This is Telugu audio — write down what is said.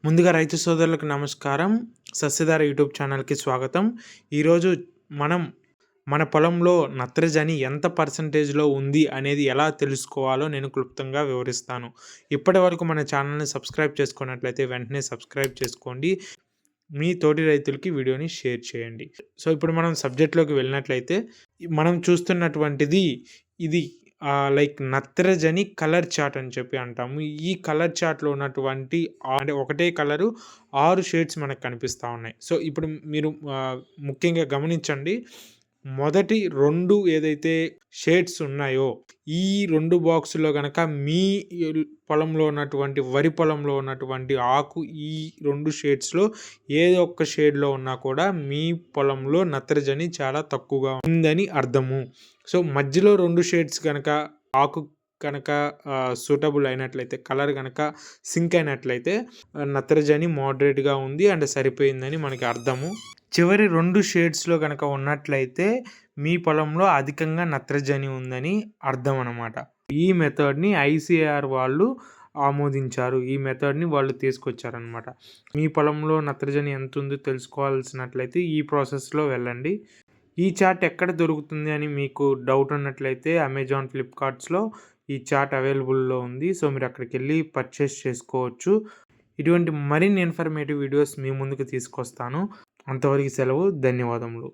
ముందుగా రైతు సోదరులకు నమస్కారం. సస్యధార యూట్యూబ్ ఛానల్‌కి స్వాగతం. ఈరోజు మనం మన పొలంలో నత్రజని ఎంత పర్సెంటేజ్‌లో ఉంది అనేది ఎలా తెలుసుకోవాలో నేను క్లుప్తంగా వివరిస్తాను. ఇప్పటివరకు మన ఛానల్‌ని సబ్స్క్రైబ్ చేసుకున్నట్లయితే వెంటనే సబ్స్క్రైబ్ చేసుకోండి. మీ తోటి రైతులకి వీడియోని షేర్ చేయండి. సో, ఇప్పుడు మనం సబ్జెక్ట్‌లోకి వెళ్ళినట్లయితే మనం చూస్తున్నటువంటిది ఇది లైక్ నత్రజని కలర్ చార్ట్ అని చెప్పి అంటాము. ఈ కలర్ చార్ట్‌లో ఉన్నటువంటి అంటే ఒకటే కలరు 6 షేడ్స్ మనకు కనిపిస్తా ఉన్నాయి. సో, ఇప్పుడు మీరు ముఖ్యంగా గమనించండి. మొదటి 2 ఏదైతే షేడ్స్ ఉన్నాయో, ఈ 2 బాక్సుల్లో గనక మీ పొలంలో ఉన్నటువంటి వరి పొలంలో ఉన్నటువంటి ఆకు ఈ 2 షేడ్స్‌లో ఏదో ఒక్క షేడ్‌లో ఉన్నా కూడా మీ పొలంలో నత్రజని చాలా తక్కువగా ఉందని అర్థము. సో, మధ్యలో 2 షేడ్స్ గనక ఆకు కనుక సూటబుల్ అయినట్లయితే, కలర్ గనక సింక్ అయినట్లయితే నత్రజని మోడరేట్‌గా ఉంది అండ్ సరిపోయిందని మనకి అర్థము. చివరి 2 షేడ్స్‌లో గనక ఉన్నట్లయితే మీ పొలంలో అధికంగా నత్రజని ఉందని అర్థం అనమాట. ఈ మెథడ్‌ని ఐసీఏఆర్ వాళ్ళు ఆమోదించారు. ఈ మెథడ్‌ని వాళ్ళు తీసుకొచ్చారనమాట. మీ పొలంలో నత్రజని ఎంతుందో తెలుసుకోవాల్సినట్లయితే ఈ ప్రాసెస్‌లో వెళ్ళండి. ఈ చార్ట్ ఎక్కడ దొరుకుతుంది అని మీకు డౌట్ ఉన్నట్లయితే అమెజాన్, ఫ్లిప్‌కార్ట్స్‌లో ఈ చార్ట్ అవైలబుల్‌లో ఉంది. సో, మీరు అక్కడికెళ్ళి పర్చేస్ చేసుకోవచ్చు. ఇటువంటి మరిన్ని ఇన్ఫర్మేటివ్ వీడియోస్ మీ ముందుకు తీసుకొస్తాను. అంతవరకు సెలవు. ధన్యవాదములు.